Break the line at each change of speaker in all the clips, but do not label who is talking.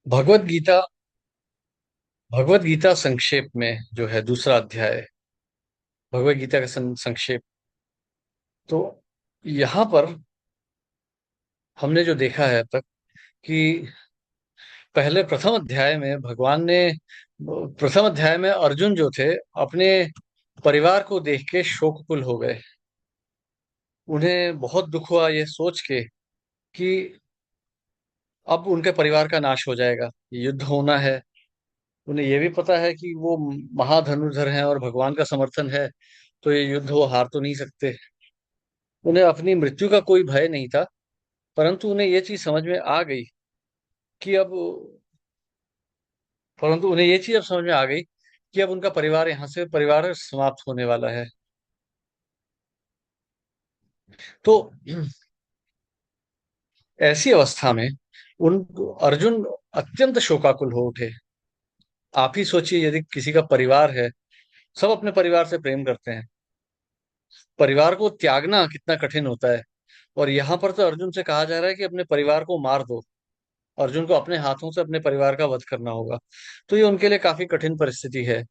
भगवत गीता भगवत गीता संक्षेप में जो है दूसरा अध्याय। भगवत गीता का संक्षेप। तो यहाँ पर हमने जो देखा है अब तक कि पहले प्रथम अध्याय में भगवान ने प्रथम अध्याय में अर्जुन जो थे अपने परिवार को देख के शोककुल हो गए। उन्हें बहुत दुख हुआ ये सोच के कि अब उनके परिवार का नाश हो जाएगा, युद्ध होना है। उन्हें ये भी पता है कि वो महाधनुर्धर हैं और भगवान का समर्थन है, तो ये युद्ध वो हार तो नहीं सकते। उन्हें अपनी मृत्यु का कोई भय नहीं था, परंतु उन्हें ये चीज समझ में आ गई कि अब परंतु उन्हें ये चीज अब समझ में आ गई कि अब उनका परिवार यहाँ से परिवार समाप्त होने वाला है। तो ऐसी अवस्था में उन अर्जुन अत्यंत शोकाकुल हो उठे। आप ही सोचिए, यदि किसी का परिवार है, सब अपने परिवार से प्रेम करते हैं, परिवार को त्यागना कितना कठिन होता है। और यहाँ पर तो अर्जुन से कहा जा रहा है कि अपने परिवार को मार दो। अर्जुन को अपने हाथों से अपने परिवार का वध करना होगा। तो ये उनके लिए काफी कठिन परिस्थिति है।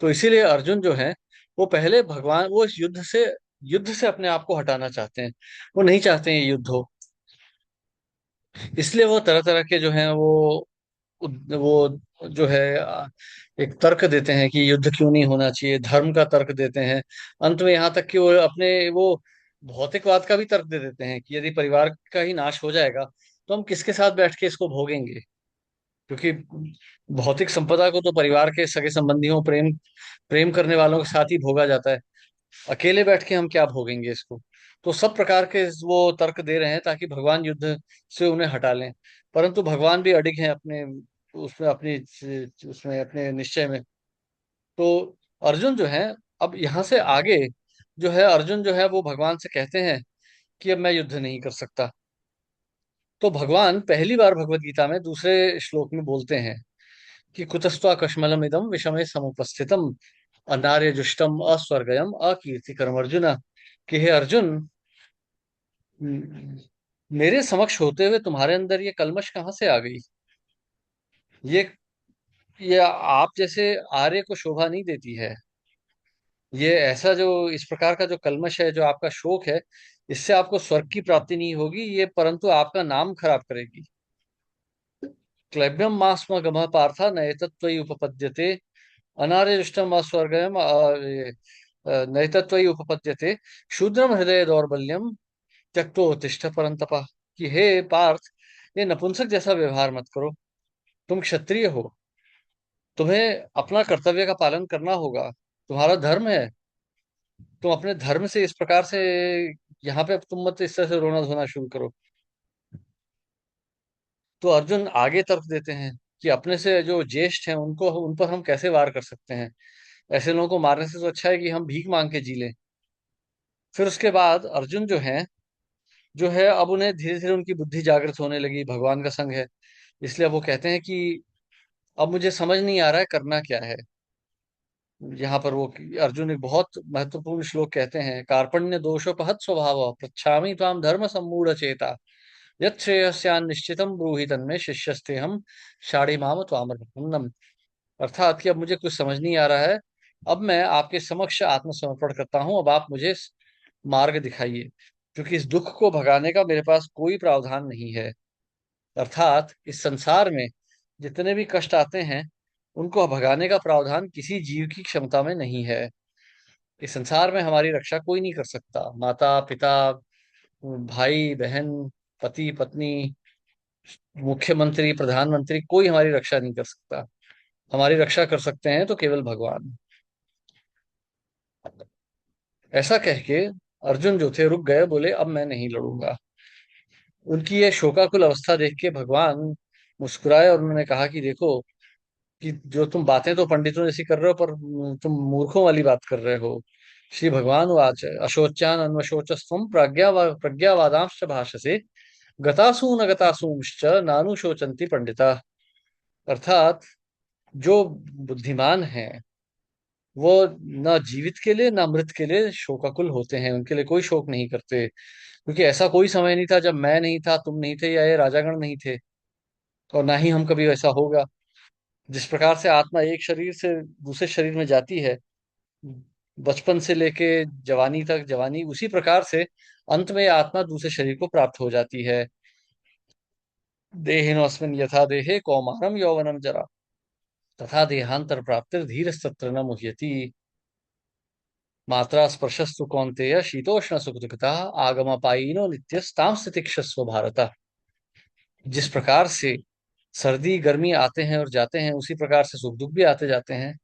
तो इसीलिए अर्जुन जो है वो पहले भगवान वो इस युद्ध से अपने आप को हटाना चाहते हैं। वो नहीं चाहते हैं ये युद्ध हो। इसलिए वो तरह तरह के जो हैं वो जो है एक तर्क देते हैं कि युद्ध क्यों नहीं होना चाहिए, धर्म का तर्क देते हैं। अंत में यहाँ तक कि वो अपने वो भौतिकवाद का भी तर्क दे देते हैं कि यदि परिवार का ही नाश हो जाएगा तो हम किसके साथ बैठ के इसको भोगेंगे। क्योंकि भौतिक संपदा को तो परिवार के सगे संबंधियों प्रेम प्रेम करने वालों के साथ ही भोगा जाता है। अकेले बैठ के हम क्या भोगेंगे इसको। तो सब प्रकार के वो तर्क दे रहे हैं ताकि भगवान युद्ध से उन्हें हटा लें। परंतु भगवान भी अडिग हैं अपने उसमें अपनी उसमें अपने निश्चय में। तो अर्जुन जो है अब यहाँ से आगे जो है अर्जुन जो है वो भगवान से कहते हैं कि अब मैं युद्ध नहीं कर सकता। तो भगवान पहली बार भगवत गीता में दूसरे श्लोक में बोलते हैं कि कुतस्त्वा कश्मलम इदम विषमे समुपस्थितम अनार्य जुष्टम अस्वर्गयम अकीर्तिकरम अर्जुन। कि हे अर्जुन, मेरे समक्ष होते हुए तुम्हारे अंदर ये कलमश कहाँ से आ गई। ये ये आप जैसे आर्य को शोभा नहीं देती है। ये ऐसा जो इस प्रकार का जो कलमश है, जो आपका शोक है, इससे आपको स्वर्ग की प्राप्ति नहीं होगी, ये परंतु आपका नाम खराब करेगी। क्लैब्यम मास्म गमः पार्था नएतत्त्वयि उपपद्यते अनार्यजुष्टम अस्वर्गम नैतत्वयि उपपद्यते शूद्रम हृदय दौर्बल्यम त्यक्तो उत्तिष्ठ परंतप। कि हे पार्थ, ये नपुंसक जैसा व्यवहार मत करो। तुम क्षत्रिय हो, तुम्हें अपना कर्तव्य का पालन करना होगा, तुम्हारा धर्म है। तुम अपने धर्म से इस प्रकार से यहाँ पे तुम मत इस तरह से रोना धोना शुरू करो। तो अर्जुन आगे तर्क देते हैं कि अपने से जो ज्येष्ठ हैं उनको उन पर हम कैसे वार कर सकते हैं। ऐसे लोगों को मारने से तो अच्छा है कि हम भीख मांग के जी लें। फिर उसके बाद अर्जुन जो है अब उन्हें धीरे धीरे उनकी बुद्धि जागृत होने लगी, भगवान का संग है। इसलिए अब वो कहते हैं कि अब मुझे समझ नहीं आ रहा है करना क्या है। यहाँ पर वो अर्जुन एक बहुत महत्वपूर्ण श्लोक कहते हैं, कार्पण्य दोषोपहत स्वभाव पृच्छामि त्वाम धर्म सम्मूढ़ चेता यत् श्रेयस्यान् निश्चितम ब्रूहि तन्मे शिष्यस्ते हम शाढ़ी माम त्वामर्पणम्। अर्थात कि अब मुझे कुछ समझ नहीं आ रहा है। अब मैं आपके समक्ष आत्मसमर्पण करता हूँ, अब आप मुझे मार्ग दिखाइए, क्योंकि इस दुख को भगाने का मेरे पास कोई प्रावधान नहीं है। अर्थात इस संसार में जितने भी कष्ट आते हैं उनको भगाने का प्रावधान किसी जीव की क्षमता में नहीं है। इस संसार में हमारी रक्षा कोई नहीं कर सकता। माता पिता, भाई बहन, पति पत्नी, मुख्यमंत्री, प्रधानमंत्री, कोई हमारी रक्षा नहीं कर सकता। हमारी रक्षा कर सकते हैं तो केवल भगवान। ऐसा कह के अर्जुन जो थे रुक गए, बोले अब मैं नहीं लड़ूंगा। उनकी ये शोकाकुल अवस्था देख के भगवान मुस्कुराए और उन्होंने कहा कि देखो, कि जो तुम बातें तो पंडितों जैसी कर रहे हो, पर तुम मूर्खों वाली बात कर रहे हो। श्री भगवान वाच अशोच्यान अन्वशोचस्त्वं प्रज्ञावादांश्च भाषसे गतासून गतासूंश्च नानुशोचन्ति पंडिता। अर्थात जो बुद्धिमान है वो ना जीवित के लिए ना मृत के लिए शोकाकुल होते हैं, उनके लिए कोई शोक नहीं करते। क्योंकि ऐसा कोई समय नहीं था जब मैं नहीं था, तुम नहीं थे या ये राजागण नहीं थे। और ना ही हम कभी वैसा होगा। जिस प्रकार से आत्मा एक शरीर से दूसरे शरीर में जाती है, बचपन से लेके जवानी तक, जवानी उसी प्रकार से अंत में आत्मा दूसरे शरीर को प्राप्त हो जाती है। देहिनोऽस्मिन् यथा देहे कौमारम यौवनम जरा, तथा देहांतर प्राप्तिर धीरस्तत्र न मुह्यति। मात्रा स्पर्शस्तु कौन्तेय शीतोष्ण सुखदुःखता आगमपायिनो नित्यस्तां स्थितिक्षस्व भारत। जिस प्रकार से सर्दी गर्मी आते हैं और जाते हैं, उसी प्रकार से सुख दुख भी आते जाते हैं।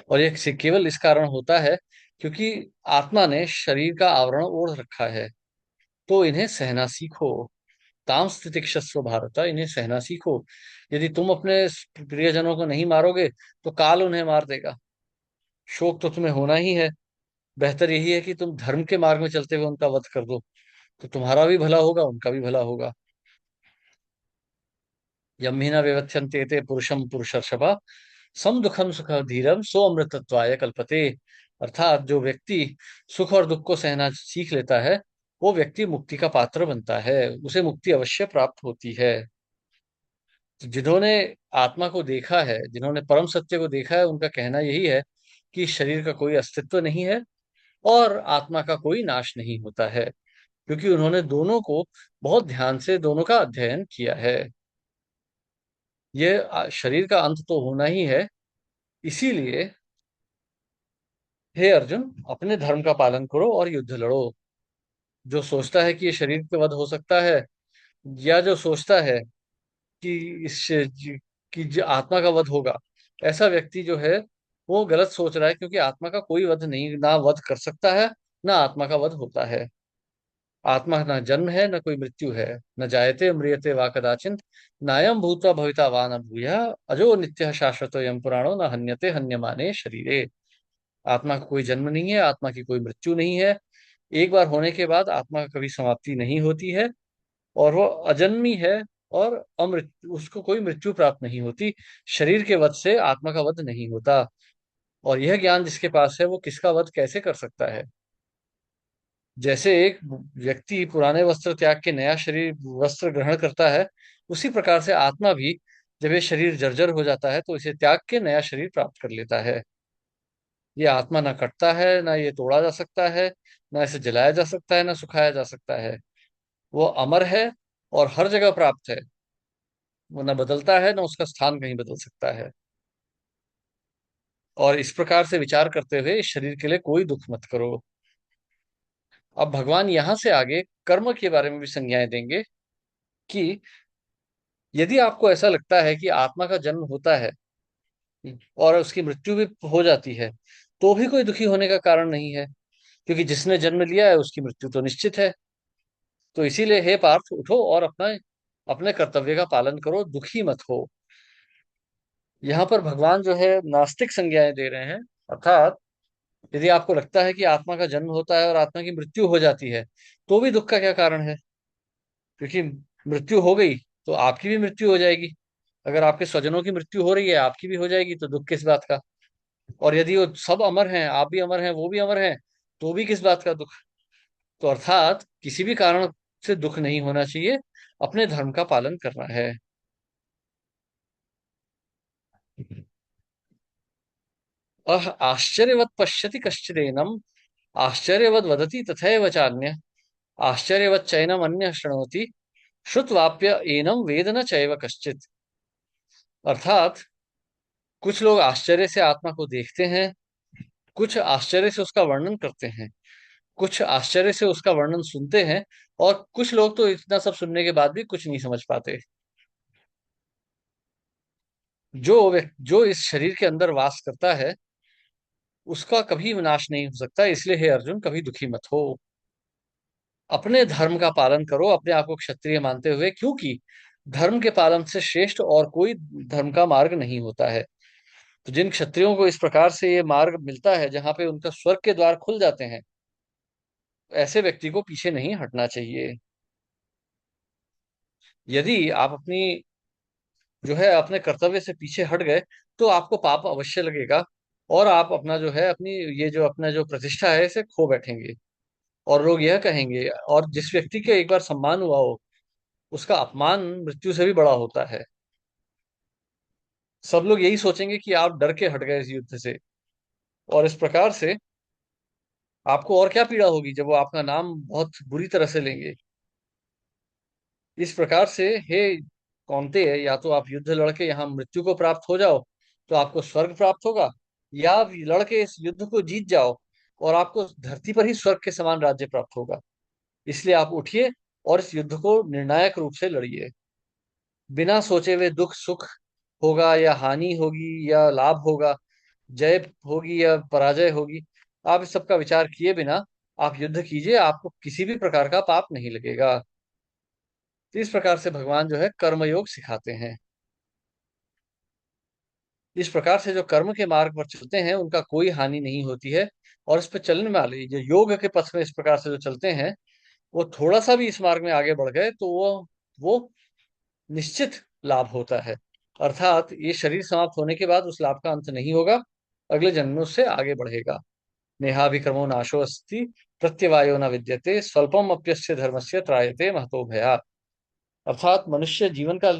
और यह केवल इस कारण होता है क्योंकि आत्मा ने शरीर का आवरण ओढ़ रखा है। तो इन्हें सहना सीखो। ताम स्थितिक्षस्व भारत, इन्हें सहना सीखो। यदि तुम अपने प्रियजनों को नहीं मारोगे तो काल उन्हें मार देगा। शोक तो तुम्हें होना ही है। बेहतर यही है कि तुम धर्म के मार्ग में चलते हुए उनका वध कर दो, तो तुम्हारा भी भला होगा, उनका भी भला होगा। यम ही न विवक्षन्ते ते पुरुषम पुरुषर्षभा, सम दुखम सुख धीरम सो अमृतत्वाय कल्पते। अर्थात जो व्यक्ति सुख और दुख को सहना सीख लेता है, वो व्यक्ति मुक्ति का पात्र बनता है, उसे मुक्ति अवश्य प्राप्त होती है। तो जिन्होंने आत्मा को देखा है, जिन्होंने परम सत्य को देखा है, उनका कहना यही है कि शरीर का कोई अस्तित्व नहीं है और आत्मा का कोई नाश नहीं होता है, क्योंकि उन्होंने दोनों को बहुत ध्यान से दोनों का अध्ययन किया है। ये शरीर का अंत तो होना ही है। इसीलिए हे अर्जुन, अपने धर्म का पालन करो और युद्ध लड़ो। जो सोचता है कि ये शरीर पे वध हो सकता है, या जो सोचता है कि आत्मा का वध होगा, ऐसा व्यक्ति जो है वो गलत सोच रहा है, क्योंकि आत्मा का कोई वध नहीं, ना वध कर सकता है, ना आत्मा का वध होता है। आत्मा न जन्म है, न कोई मृत्यु है। न जायते म्रियते वा कदाचिन, नायम भूत्वा भविता वा न भूयः, अजो नित्यः शाश्वतो यम पुराणो न हन्यते हन्यमाने शरीरे। आत्मा का कोई जन्म नहीं है, आत्मा की कोई मृत्यु नहीं है। एक बार होने के बाद आत्मा का कभी समाप्ति नहीं होती है, और वो अजन्मी है। और अमृत्यु, उसको कोई मृत्यु प्राप्त नहीं होती। शरीर के वध से आत्मा का वध नहीं होता। और यह ज्ञान जिसके पास है, वो किसका वध कैसे कर सकता है। जैसे एक व्यक्ति पुराने वस्त्र त्याग के नया शरीर वस्त्र ग्रहण करता है, उसी प्रकार से आत्मा भी जब ये शरीर जर्जर हो जाता है, तो इसे त्याग के नया शरीर प्राप्त कर लेता है। ये आत्मा ना कटता है, ना ये तोड़ा जा सकता है, ना इसे जलाया जा सकता है, ना सुखाया जा सकता है। वो अमर है और हर जगह प्राप्त है। वो ना बदलता है, ना उसका स्थान कहीं बदल सकता है। और इस प्रकार से विचार करते हुए इस शरीर के लिए कोई दुख मत करो। अब भगवान यहां से आगे कर्म के बारे में भी संज्ञाएं देंगे कि यदि आपको ऐसा लगता है कि आत्मा का जन्म होता है और उसकी मृत्यु भी हो जाती है, तो भी कोई दुखी होने का कारण नहीं है, क्योंकि जिसने जन्म लिया है उसकी मृत्यु तो निश्चित है। तो इसीलिए हे पार्थ, उठो और अपना अपने कर्तव्य का पालन करो, दुखी मत हो। यहाँ पर भगवान जो है नास्तिक संज्ञाएं दे रहे हैं। अर्थात यदि आपको लगता है कि आत्मा का जन्म होता है और आत्मा की मृत्यु हो जाती है, तो भी दुख का क्या कारण है। क्योंकि मृत्यु हो गई तो आपकी भी मृत्यु हो जाएगी। अगर आपके स्वजनों की मृत्यु हो रही है, आपकी भी हो जाएगी, तो दुख किस बात का। और यदि वो सब अमर हैं, आप भी अमर हैं, वो भी अमर हैं, तो भी किस बात का दुख। तो अर्थात किसी भी कारण से दुख नहीं होना चाहिए, अपने धर्म का पालन करना है। आश्चर्यवत पश्यति कश्चिदेनम, आश्चर्यवद वदति तथैव चान्य, आश्चर्यवत चैनम अन्य शृणोति, श्रुत्वाप्य एनम वेद न चैव कश्चित। अर्थात कुछ लोग आश्चर्य से आत्मा को देखते हैं, कुछ आश्चर्य से उसका वर्णन करते हैं, कुछ आश्चर्य से उसका वर्णन सुनते हैं, और कुछ लोग तो इतना सब सुनने के बाद भी कुछ नहीं समझ पाते। जो इस शरीर के अंदर वास करता है, उसका कभी विनाश नहीं हो सकता। इसलिए हे अर्जुन, कभी दुखी मत हो। अपने धर्म का पालन करो, अपने आप को क्षत्रिय मानते हुए, क्योंकि धर्म के पालन से श्रेष्ठ और कोई धर्म का मार्ग नहीं होता है। तो जिन क्षत्रियों को इस प्रकार से ये मार्ग मिलता है, जहां पे उनका स्वर्ग के द्वार खुल जाते हैं, ऐसे व्यक्ति को पीछे नहीं हटना चाहिए। यदि आप अपनी जो है अपने कर्तव्य से पीछे हट गए, तो आपको पाप अवश्य लगेगा। और आप अपना जो है अपनी ये जो अपना जो प्रतिष्ठा है, इसे खो बैठेंगे। और लोग यह कहेंगे, और जिस व्यक्ति के एक बार सम्मान हुआ हो, उसका अपमान मृत्यु से भी बड़ा होता है। सब लोग यही सोचेंगे कि आप डर के हट गए इस युद्ध से। और इस प्रकार से आपको और क्या पीड़ा होगी जब वो आपका नाम बहुत बुरी तरह से लेंगे। इस प्रकार से हे कौन्तेय, या तो आप युद्ध लड़के यहाँ मृत्यु को प्राप्त हो जाओ तो आपको स्वर्ग प्राप्त होगा, या आप लड़के इस युद्ध को जीत जाओ और आपको धरती पर ही स्वर्ग के समान राज्य प्राप्त होगा। इसलिए आप उठिए और इस युद्ध को निर्णायक रूप से लड़िए। बिना सोचे हुए दुख सुख होगा या हानि होगी या लाभ होगा, जय होगी या पराजय होगी, आप इस सब का विचार किए बिना आप युद्ध कीजिए, आपको किसी भी प्रकार का पाप नहीं लगेगा। तो इस प्रकार से भगवान जो है कर्मयोग सिखाते हैं। इस प्रकार से जो कर्म के मार्ग पर चलते हैं उनका कोई हानि नहीं होती है। और इस पर चलने वाले जो योग के पथ में इस प्रकार से जो चलते हैं, वो थोड़ा सा भी इस मार्ग में आगे बढ़ गए तो वो निश्चित लाभ होता है। अर्थात ये शरीर समाप्त होने के बाद उस लाभ का अंत नहीं होगा, अगले जन्म में उससे आगे बढ़ेगा। नेहाभिक्रमो नाशो अस्ति, प्रत्यवायो न विद्यते, स्वल्पम अप्यस्य धर्मस्य त्रायते महतो भयात्। अर्थात मनुष्य जीवन का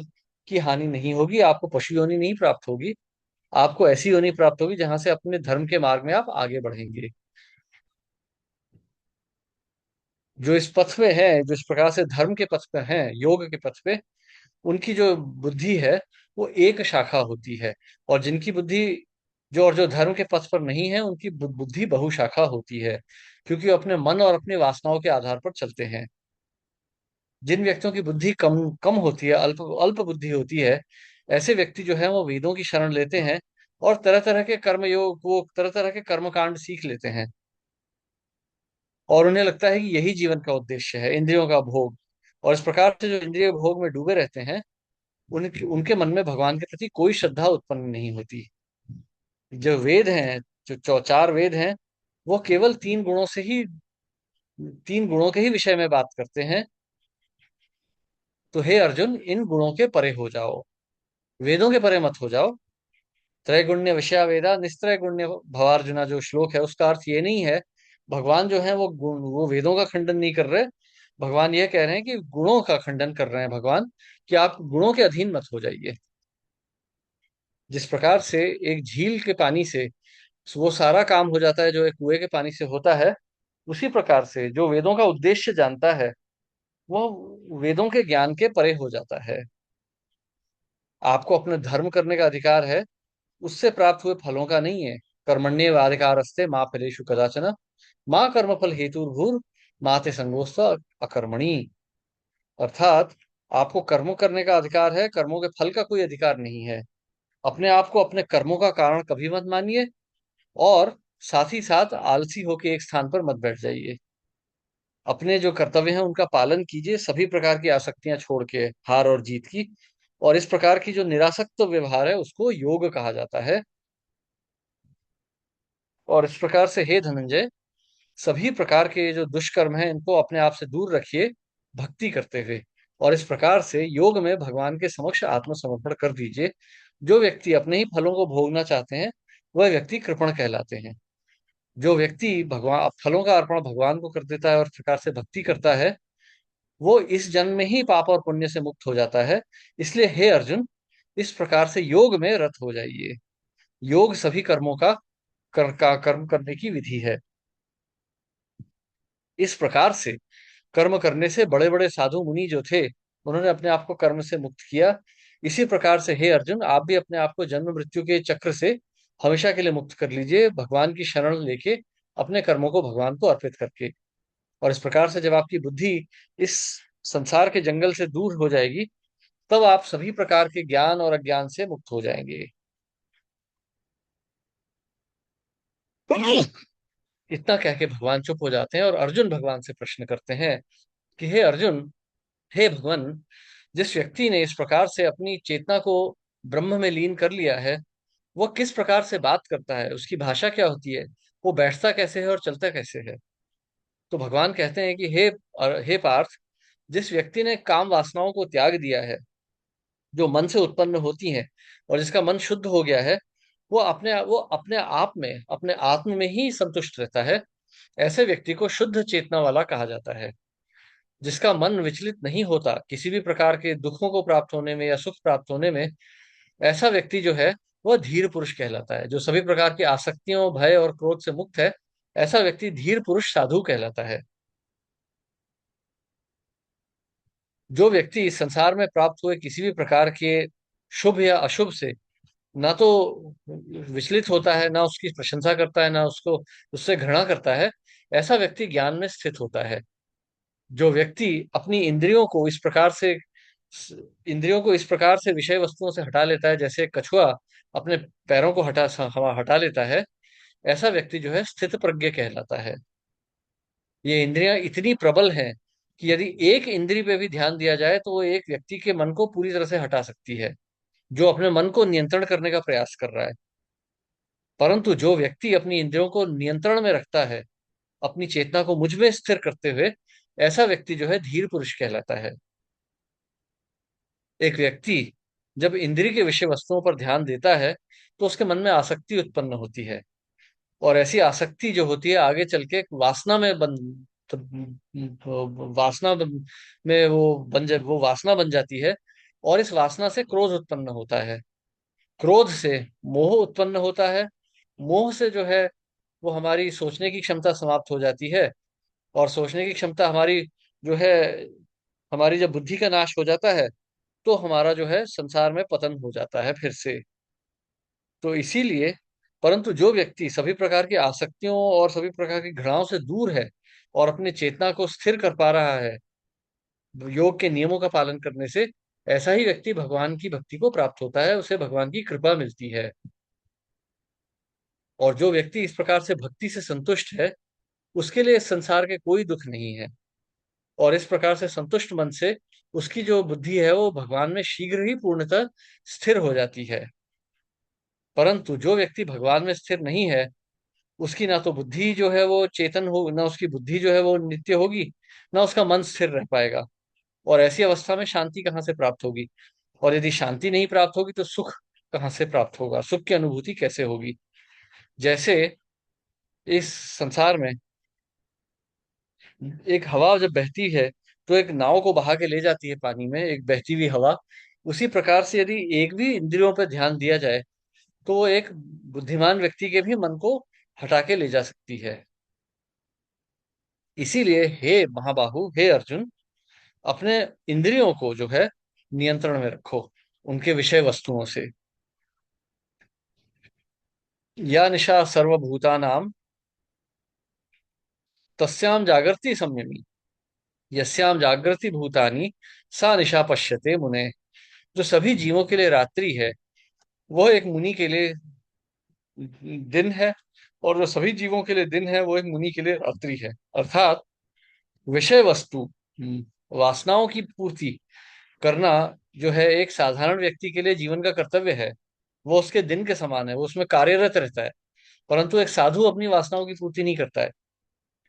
की हानि नहीं होगी, आपको पशु योनि नहीं प्राप्त होगी, आपको ऐसी योनि प्राप्त होगी जहां से अपने धर्म के मार्ग में आप आगे बढ़ेंगे। जो इस पथ में है, जो इस प्रकार से धर्म के पथ पे हैं, योग के पथ पे, उनकी जो बुद्धि है वो एक शाखा होती है। और जिनकी बुद्धि जो और जो धर्म के पथ पर नहीं है उनकी बुद्धि बहुशाखा होती है, क्योंकि वो अपने मन और अपनी वासनाओं के आधार पर चलते हैं। जिन व्यक्तियों की बुद्धि कम कम होती है, अल्प अल्प बुद्धि होती है, ऐसे व्यक्ति जो है वो वेदों की शरण लेते हैं और तरह तरह के कर्म योग, वो तरह तरह के कर्म कांड सीख लेते हैं। और उन्हें लगता है कि यही जीवन का उद्देश्य है, इंद्रियों का भोग। और इस प्रकार से जो इंद्रिय भोग में डूबे रहते हैं, उनके मन में भगवान के प्रति कोई श्रद्धा उत्पन्न नहीं होती। जो वेद हैं, जो चार वेद हैं, वो केवल तीन गुणों के ही विषय में बात करते हैं। तो हे अर्जुन, इन गुणों के परे हो जाओ, वेदों के परे मत हो जाओ। त्रैगुण्य विषया वेदा निस्त्रय गुण्य भवार्जुना, जो श्लोक है उसका अर्थ ये नहीं है भगवान जो है वो वेदों का खंडन नहीं कर रहे। भगवान ये कह रहे हैं कि गुणों का खंडन कर रहे हैं भगवान, कि आप गुणों के अधीन मत हो जाइए। जिस प्रकार से एक झील के पानी से वो सारा काम हो जाता है जो एक कुएं के पानी से होता है, उसी प्रकार से जो वेदों का उद्देश्य जानता है वो वेदों के ज्ञान के परे हो जाता है। आपको अपने धर्म करने का अधिकार है, उससे प्राप्त हुए फलों का नहीं है। कर्मण्येवाधिकारस्ते माँ फलेषु कदाचन, माँ कर्मफल हेतुर्भुर माते संगोस्त्व अकर्मणि। अर्थात आपको कर्मों करने का अधिकार है, कर्मों के फल का कोई अधिकार नहीं है। अपने आप को अपने कर्मों का कारण कभी मत मानिए, और साथ ही साथ आलसी होकर एक स्थान पर मत बैठ जाइए। अपने जो कर्तव्य हैं उनका पालन कीजिए, सभी प्रकार की आसक्तियां छोड़ के, हार और जीत की। और इस प्रकार की जो निरासक्त व्यवहार है उसको योग कहा जाता है। और इस प्रकार से हे धनंजय, सभी प्रकार के जो दुष्कर्म हैं इनको अपने आप से दूर रखिए, भक्ति करते हुए। और इस प्रकार से योग में भगवान के समक्ष आत्मसमर्पण कर दीजिए। जो व्यक्ति अपने ही फलों को भोगना चाहते हैं वह व्यक्ति कृपण कहलाते हैं। जो व्यक्ति भगवान फलों का अर्पण भगवान को कर देता है और इस प्रकार से भक्ति करता है, वो इस जन्म में ही पाप और पुण्य से मुक्त हो जाता है। इसलिए हे अर्जुन, इस प्रकार से योग में रत हो जाइए। योग सभी कर्मों का कर्म करने की विधि है। इस प्रकार से कर्म करने से बड़े बड़े साधु मुनि जो थे, उन्होंने अपने आप को कर्म से मुक्त किया। इसी प्रकार से हे अर्जुन, आप भी अपने आप को जन्म मृत्यु के चक्र से हमेशा के लिए मुक्त कर लीजिए, भगवान की शरण लेके, अपने कर्मों को भगवान को अर्पित करके। और इस प्रकार से जब आपकी बुद्धि इस संसार के जंगल से दूर हो जाएगी, तब आप सभी प्रकार के ज्ञान और अज्ञान से मुक्त हो जाएंगे। इतना कह के भगवान चुप हो जाते हैं और अर्जुन भगवान से प्रश्न करते हैं कि हे अर्जुन, हे भगवान, जिस व्यक्ति ने इस प्रकार से अपनी चेतना को ब्रह्म में लीन कर लिया है, वो किस प्रकार से बात करता है, उसकी भाषा क्या होती है, वो बैठता कैसे है और चलता कैसे है। तो भगवान कहते हैं कि हे पार्थ, जिस व्यक्ति ने काम वासनाओं को त्याग दिया है, जो मन से उत्पन्न होती हैं, और जिसका मन शुद्ध हो गया है, वो अपने आप में, अपने आत्म में ही संतुष्ट रहता है। ऐसे व्यक्ति को शुद्ध चेतना वाला कहा जाता है। जिसका मन विचलित नहीं होता किसी भी प्रकार के दुखों को प्राप्त होने में या सुख प्राप्त होने में, ऐसा व्यक्ति जो है वह धीर पुरुष कहलाता है, जो सभी प्रकार की आसक्तियों, भय और क्रोध से मुक्त है। ऐसा व्यक्ति धीर पुरुष साधु कहलाता है। जो व्यक्ति इस संसार में प्राप्त हुए किसी भी प्रकार के शुभ या अशुभ से ना तो विचलित होता है, ना उसकी प्रशंसा करता है, ना उसको उससे घृणा करता है, ऐसा व्यक्ति ज्ञान में स्थित होता है। जो व्यक्ति अपनी इंद्रियों को इस प्रकार से विषय वस्तुओं से हटा लेता है, जैसे कछुआ अपने पैरों को हटा लेता है, ऐसा व्यक्ति जो है स्थित प्रज्ञ कहलाता है। ये इंद्रियां इतनी प्रबल हैं कि यदि एक इंद्री पे भी ध्यान दिया जाए तो वो एक व्यक्ति के मन को पूरी तरह से हटा सकती है, जो अपने मन को नियंत्रण करने का प्रयास कर रहा है। परंतु जो व्यक्ति अपनी इंद्रियों को नियंत्रण में रखता है, अपनी चेतना को मुझ में स्थिर करते हुए, ऐसा व्यक्ति जो है धीर पुरुष कहलाता है। एक व्यक्ति जब इंद्रिय के विषय वस्तुओं पर ध्यान देता है तो उसके मन में आसक्ति उत्पन्न होती है, और ऐसी आसक्ति जो होती है आगे चल के एक वासना में वो वासना बन जाती है, और इस वासना से क्रोध उत्पन्न होता है। क्रोध से मोह उत्पन्न होता है। मोह से जो है वो हमारी सोचने की क्षमता समाप्त हो जाती है, और सोचने की क्षमता हमारी जो है, हमारी जब बुद्धि का नाश हो जाता है तो हमारा जो है संसार में पतन हो जाता है फिर से। तो इसीलिए, परंतु जो व्यक्ति सभी प्रकार की आसक्तियों और सभी प्रकार की घृणाओं से दूर है और अपनी चेतना को स्थिर कर पा रहा है योग के नियमों का पालन करने से, ऐसा ही व्यक्ति भगवान की भक्ति को प्राप्त होता है, उसे भगवान की कृपा मिलती है। और जो व्यक्ति इस प्रकार से भक्ति से संतुष्ट है, उसके लिए इस संसार के कोई दुख नहीं है। और इस प्रकार से संतुष्ट मन से उसकी जो बुद्धि है वो भगवान में शीघ्र ही पूर्णतः स्थिर हो जाती है। परंतु जो व्यक्ति भगवान में स्थिर नहीं है, उसकी ना तो बुद्धि जो है वो चेतन हो, ना उसकी बुद्धि जो है वो नित्य होगी, ना उसका मन स्थिर रह पाएगा। और ऐसी अवस्था में शांति कहाँ से प्राप्त होगी? और यदि शांति नहीं प्राप्त होगी तो सुख कहाँ से प्राप्त होगा? सुख की अनुभूति कैसे होगी? जैसे इस संसार में एक हवा जब बहती है तो एक नाव को बहा के ले जाती है पानी में, एक बहती हुई हवा। उसी प्रकार से यदि एक भी इंद्रियों पर ध्यान दिया जाए तो वो एक बुद्धिमान व्यक्ति के भी मन को हटा के ले जा सकती है। इसीलिए हे महाबाहु, हे अर्जुन, अपने इंद्रियों को जो है नियंत्रण में रखो उनके विषय वस्तुओं से। या निशा सर्वभूतानाम तस्याम जागृति संयमी, यस्याम जागृति भूतानि सा निशा पश्यते मुने। जो सभी जीवों के लिए रात्रि है वह एक मुनि के लिए दिन है, और जो सभी जीवों के लिए दिन है वो एक मुनि के लिए रात्रि है। अर्थात विषय वस्तु, वासनाओं की पूर्ति करना जो है एक साधारण व्यक्ति के लिए जीवन का कर्तव्य है। वो उसके दिन के समान है, वो उसमें कार्यरत रहता है। परंतु एक साधु अपनी वासनाओं की पूर्ति नहीं करता है।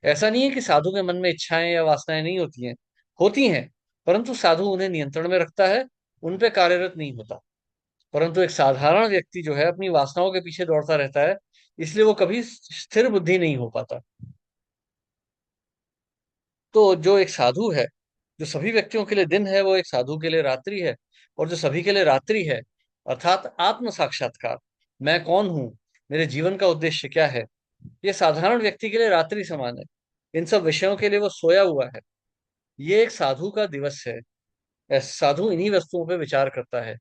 ऐसा नहीं है कि साधु के मन में इच्छाएं या वासनाएं नहीं होती हैं, होती हैं, परंतु साधु उन्हें नियंत्रण में रखता है, उन पे कार्यरत नहीं होता। परंतु एक साधारण व्यक्ति जो है अपनी वासनाओं के पीछे दौड़ता रहता है, इसलिए वो कभी स्थिर बुद्धि नहीं हो पाता। तो जो एक साधु है, जो सभी व्यक्तियों के लिए दिन है, वो एक साधु के लिए रात्रि है। और जो सभी के लिए रात्रि है, अर्थात आत्म साक्षात्कार, मैं कौन हूं, मेरे जीवन का उद्देश्य क्या है, ये साधारण व्यक्ति के लिए रात्रि समान है। इन सब विषयों के लिए वो सोया हुआ है। ये एक साधु का दिवस है। साधु इन्हीं वस्तुओं पे विचार करता है।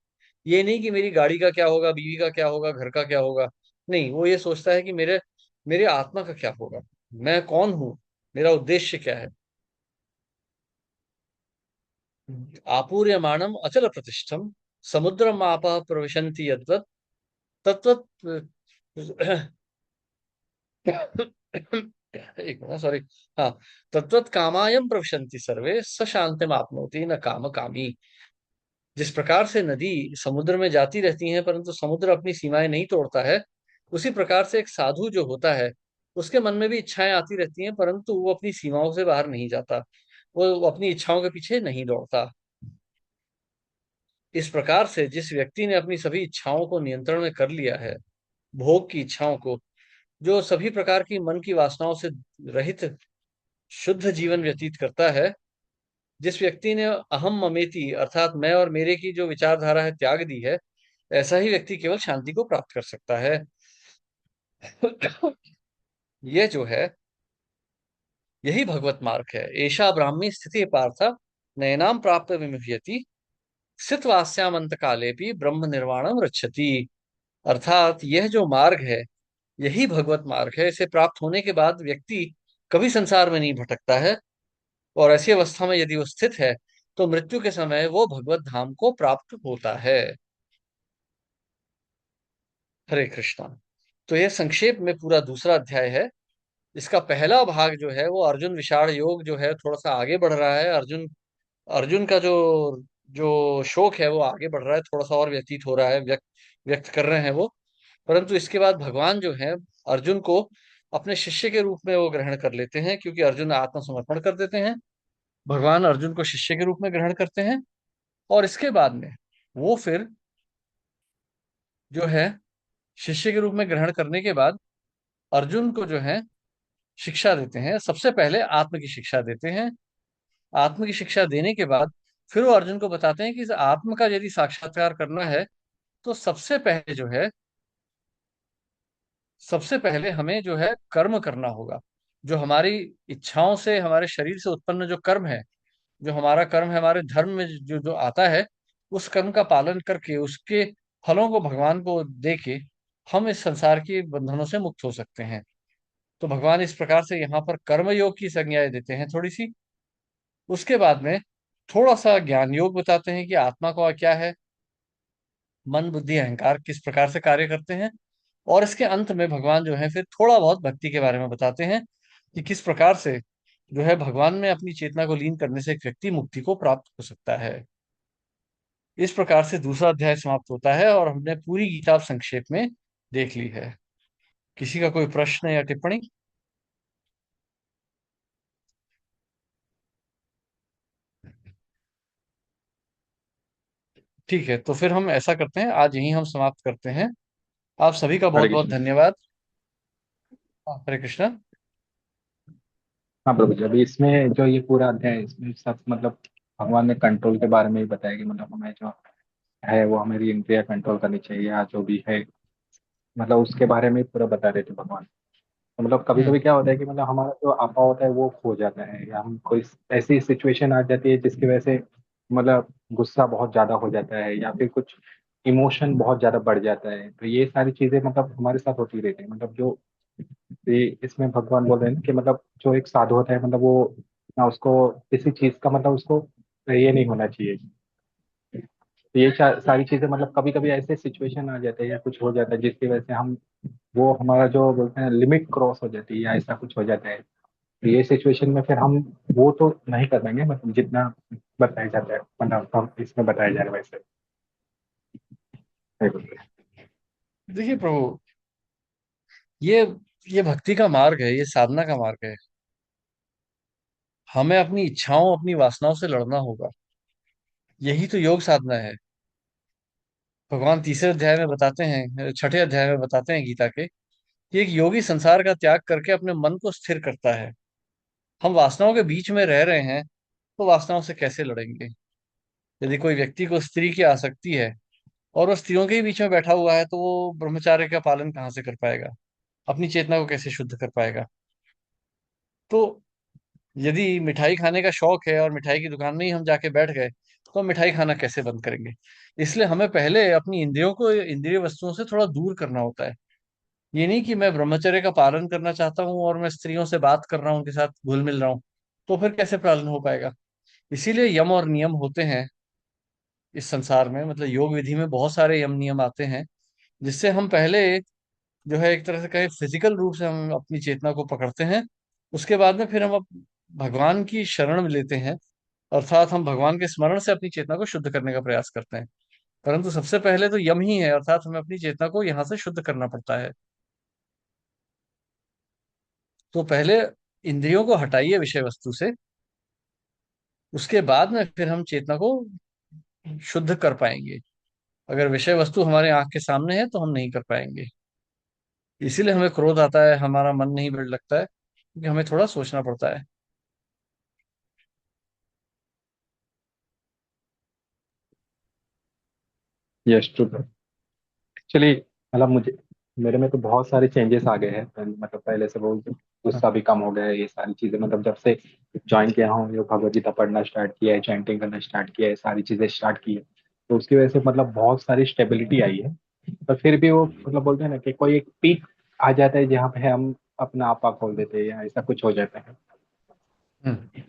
ये नहीं कि मेरी गाड़ी का क्या होगा, बीवी का क्या होगा, घर का क्या होगा। नहीं, वो ये सोचता है कि मेरे मेरे आत्मा का क्या होगा, मैं कौन हूं, मेरा उद्देश्य क्या है। आपूर्यमाणम अचल प्रतिष्ठम समुद्रम आपः प्रविशन्ति यद्वत् तत्वत् एक मिनट, सॉरी। हाँ, तत्वत् कामायम प्रविशन्ति सर्वे स शांतिम आपनोति न काम कामी। जिस प्रकार से नदी समुद्र में जाती रहती है परंतु समुद्र अपनी सीमाएं नहीं तोड़ता है, उसी प्रकार से एक साधु जो होता है उसके मन में भी इच्छाएं आती रहती हैं, परंतु वो अपनी सीमाओं से बाहर नहीं जाता, वो अपनी इच्छाओं के पीछे नहीं दौड़ता। इस प्रकार से जिस व्यक्ति ने अपनी सभी इच्छाओं को नियंत्रण में कर लिया है, भोग की इच्छाओं को, जो सभी प्रकार की मन की वासनाओं से रहित शुद्ध जीवन व्यतीत करता है, जिस व्यक्ति ने अहम ममेति अर्थात मैं और मेरे की जो विचारधारा है त्याग दी है, ऐसा ही व्यक्ति केवल शांति को प्राप्त कर सकता है। ये जो है, यही भगवत मार्ग है। एषा ब्राह्मी स्थिति पार्थ नैनाम प्राप्त विमुह्यति स्थितवास्यामंत काले भी ब्रह्म निर्वाणम रक्षति। अर्थात यह जो मार्ग है, यही भगवत मार्ग है। इसे प्राप्त होने के बाद व्यक्ति कभी संसार में नहीं भटकता है, और ऐसी अवस्था में यदि वो स्थित है, तो मृत्यु के समय वो भगवत धाम को प्राप्त होता है। हरे कृष्णा। तो यह संक्षेप में पूरा दूसरा अध्याय है। इसका पहला भाग जो है वो अर्जुन विषाद योग जो है, थोड़ा सा आगे बढ़ रहा है। अर्जुन अर्जुन का जो जो शोक है वो आगे बढ़ रहा है, थोड़ा सा और व्यतीत हो रहा है, व्यक्त व्यक्त कर रहे हैं वो। परंतु इसके बाद भगवान जो है, अर्जुन को अपने शिष्य के रूप में वो ग्रहण कर लेते हैं, क्योंकि अर्जुन आत्मसमर्पण कर देते हैं। भगवान अर्जुन को शिष्य के रूप में ग्रहण करते हैं, और इसके बाद में वो फिर जो है, शिष्य के रूप में ग्रहण करने के बाद अर्जुन को जो है शिक्षा देते हैं। सबसे पहले आत्म की शिक्षा देते हैं। आत्म की शिक्षा देने के बाद फिर वो अर्जुन को बताते हैं कि इस आत्म का यदि साक्षात्कार करना है, तो सबसे पहले हमें जो है कर्म करना होगा। जो हमारी इच्छाओं से, हमारे शरीर से उत्पन्न जो कर्म है, जो हमारा कर्म है, हमारे धर्म में जो जो आता है, उस कर्म का पालन करके उसके फलों को भगवान को दे के हम इस संसार के बंधनों से मुक्त हो सकते हैं। तो भगवान इस प्रकार से यहाँ पर कर्म योग की संज्ञाएं देते हैं थोड़ी सी। उसके बाद में थोड़ा सा ज्ञान योग बताते हैं कि आत्मा का क्या है, मन बुद्धि अहंकार किस प्रकार से कार्य करते हैं। और इसके अंत में भगवान जो है फिर थोड़ा बहुत भक्ति के बारे में बताते हैं, कि किस प्रकार से जो है भगवान में अपनी चेतना को लीन करने से एक व्यक्ति मुक्ति को प्राप्त हो सकता है। इस प्रकार से दूसरा अध्याय समाप्त होता है, और हमने पूरी गीता संक्षेप में देख ली है। किसी का कोई प्रश्न या टिप्पणी? ठीक है, तो फिर हम ऐसा करते हैं, आज यहीं हम समाप्त करते हैं। आप सभी का
हरे
बहुत बहुत
कृष्ण।
धन्यवाद। हरे कृष्णा।
हाँ प्रभु जी, अभी इसमें जो ये पूरा अध्याय है, इसमें सब मतलब भगवान ने कंट्रोल के बारे में ही बताया कि मतलब हमें जो है वो हमारी इंद्रिया कंट्रोल करनी चाहिए, या जो भी है मतलब उसके बारे में पूरा बता रहे थे भगवान। तो मतलब कभी
हम्म।
कभी क्या होता है कि मतलब हमारा जो आपा होता है वो खो जाता है, या हम कोई ऐसी सिचुएशन आ जाती है जिसकी वजह से मतलब गुस्सा बहुत ज्यादा हो जाता है, या फिर कुछ इमोशन बहुत ज्यादा बढ़ जाता है। तो ये सारी चीजें मतलब हमारे साथ होती रहती है। मतलब जो ये इसमें भगवान बोल रहे हैं कि मतलब जो एक साधु होता है मतलब वो ना उसको किसी चीज का मतलब उसको ये नहीं होना चाहिए। तो ये सारी चीजें मतलब कभी कभी ऐसे सिचुएशन आ जाते हैं या कुछ हो जाता है जिसकी वजह से हम वो हमारा जो बोलते हैं लिमिट क्रॉस हो जाती है या ऐसा कुछ हो जाता है। तो ये सिचुएशन में फिर हम वो तो नहीं कर पाएंगे मतलब जितना बताया जाता है मतलब हम इसमें बताया जा रहा है वैसे।
देखिए प्रभु, ये ये भक्ति का मार्ग है, ये साधना का मार्ग है। हमें अपनी इच्छाओं, अपनी वासनाओं से लड़ना होगा। यही तो योग साधना है। भगवान तीसरे अध्याय में बताते हैं, छठे अध्याय में बताते हैं गीता के, कि एक योगी संसार का त्याग करके अपने मन को स्थिर करता है। हम वासनाओं के बीच में रह रहे हैं, तो वासनाओं से कैसे लड़ेंगे? यदि कोई व्यक्ति को स्त्री की आसक्ति है, और वो स्त्रियों के ही बीच में बैठा हुआ है, तो वो ब्रह्मचार्य का पालन कहाँ से कर पाएगा? अपनी चेतना को कैसे शुद्ध कर पाएगा? तो यदि मिठाई खाने का शौक है और मिठाई की दुकान में ही हम जाके बैठ गए, तो हम मिठाई खाना कैसे बंद करेंगे? इसलिए हमें पहले अपनी इंद्रियों को इंद्रिय वस्तुओं से थोड़ा दूर करना होता है। ये नहीं कि मैं ब्रह्मचर्य का पालन करना चाहता हूँ और मैं स्त्रियों से बात कर रहा हूँ, उनके साथ घुल मिल रहा हूँ, तो फिर कैसे पालन हो पाएगा? इसीलिए यम और नियम होते हैं इस संसार में। मतलब योग विधि में बहुत सारे यम नियम आते हैं, जिससे हम पहले जो है एक तरह से कहें फिजिकल रूप से हम अपनी चेतना को पकड़ते हैं। उसके बाद में फिर हम भगवान की शरण में लेते हैं, अर्थात हम भगवान के स्मरण से अपनी चेतना को शुद्ध करने का प्रयास करते हैं। परंतु सबसे पहले तो यम ही है, अर्थात हमें अपनी चेतना को यहाँ से शुद्ध करना पड़ता है। तो पहले इंद्रियों को हटाइए विषय वस्तु से, उसके बाद में फिर हम चेतना को शुद्ध कर पाएंगे। अगर विषय वस्तु हमारे आंख के सामने है, तो हम नहीं कर पाएंगे। इसीलिए हमें क्रोध आता है, हमारा मन नहीं बढ़ लगता है, क्योंकि हमें थोड़ा सोचना पड़ता है।
Yes too. चलिए, मतलब मुझे, मेरे में तो बहुत सारे चेंजेस आ गए हैं। मतलब पहले से बहुत गुस्सा भी कम हो गया है, ये सारी चीजें मतलब जब से ज्वाइन किया हूँ, ये भगवद गीता पढ़ना स्टार्ट किया है, चैंटिंग करना स्टार्ट किया है, सारी चीजें स्टार्ट की है, तो उसकी वजह से मतलब बहुत सारी स्टेबिलिटी आई है। पर फिर भी वो मतलब बोलते हैं ना कि कोई एक पीक आ जाता है जहाँ पे हम अपना आपा खोल देते हैं या ऐसा कुछ हो जाता है।
हम्म।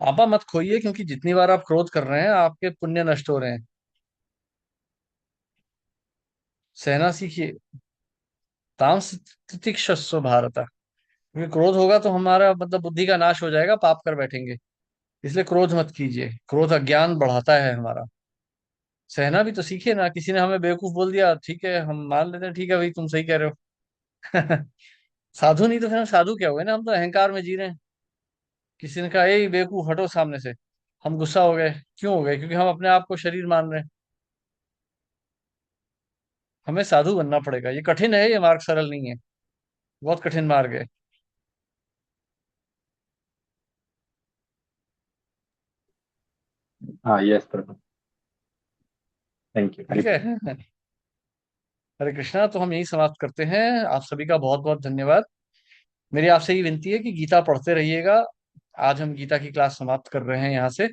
आपा मत खोइए, क्योंकि जितनी बार आप क्रोध कर रहे हैं आपके पुण्य नष्ट हो रहे हैं। सहना सीखिए। तामस तितिक्षस्व भारत। क्योंकि क्रोध होगा तो हमारा मतलब बुद्धि का नाश हो जाएगा, पाप कर बैठेंगे। इसलिए क्रोध मत कीजिए, क्रोध अज्ञान बढ़ाता है हमारा। सहना भी तो सीखिए ना। किसी ने हमें बेवकूफ बोल दिया, ठीक है हम मान लेते हैं, ठीक है भाई तुम सही कह रहे हो। साधु नहीं तो फिर हम साधु क्या हुए ना, हम तो अहंकार में जी रहे हैं। किसी ने कहा ए बेवकूफ हटो सामने से, हम गुस्सा हो गए। क्यों हो गए? क्योंकि हम अपने आप को शरीर मान रहे हैं। हमें साधु बनना पड़ेगा। ये कठिन है, ये मार्ग सरल नहीं है। बहुत कठिन मार्ग है।
हाँ, yes Prabhu. Thank you, Hari
ठीक
बोल।
है। हरे कृष्णा। तो हम यही समाप्त करते हैं। आप सभी का बहुत बहुत धन्यवाद। मेरी आपसे ये विनती है कि गीता पढ़ते रहिएगा। आज हम गीता की क्लास समाप्त कर रहे हैं यहाँ से।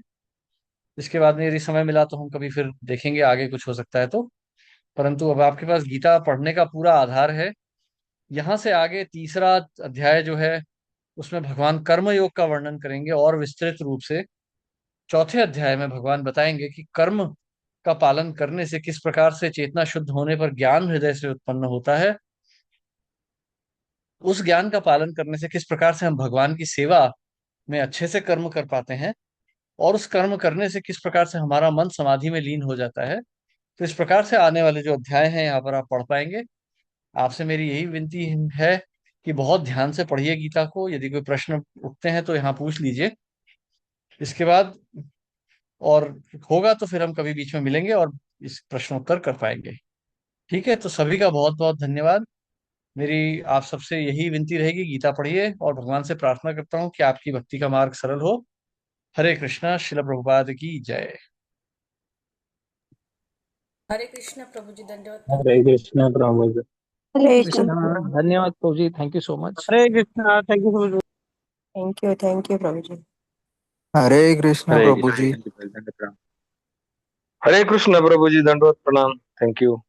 इसके बाद में यदि समय मिला तो हम कभी फिर देखेंगे, आगे कुछ हो सकता है तो। परंतु अब आपके पास गीता पढ़ने का पूरा आधार है। यहाँ से आगे तीसरा अध्याय जो है, उसमें भगवान कर्म योग का वर्णन करेंगे और विस्तृत रूप से। चौथे अध्याय में भगवान बताएंगे कि कर्म का पालन करने से किस प्रकार से चेतना शुद्ध होने पर ज्ञान हृदय से उत्पन्न होता है। उस ज्ञान का पालन करने से किस प्रकार से हम भगवान की सेवा में अच्छे से कर्म कर पाते हैं, और उस कर्म करने से किस प्रकार से हमारा मन समाधि में लीन हो जाता है। तो इस प्रकार से आने वाले जो अध्याय हैं यहाँ पर आप पढ़ पाएंगे। आपसे मेरी यही विनती है कि बहुत ध्यान से पढ़िए गीता को। यदि कोई प्रश्न उठते हैं तो यहाँ पूछ लीजिए। इसके बाद और होगा तो फिर हम कभी बीच में मिलेंगे और इस प्रश्नोत्तर कर पाएंगे। ठीक है, तो सभी का बहुत बहुत धन्यवाद। मेरी आप सबसे यही विनती रहेगी, गीता पढ़िए और भगवान से प्रार्थना करता हूँ कि आपकी भक्ति का मार्ग सरल हो। हरे कृष्णा। शिल प्रभुपाद की जय।
हरे कृष्ण प्रभु जी, दंडवत
हरे
प्रणाम।
कृष्ण प्रभु।
हरे
हरे
कृष्ण।
कृष्णा। धन्यवाद प्रभु ji, thank you so much.
Hare Krishna. Thank you.
Thank you प्रभु जी।
हरे कृष्ण
हरे
प्रभु
कृष्ण,
जी।
थैंक यू,
हरे कृष्ण प्रभु जी, दंडवत प्रणाम। Thank you.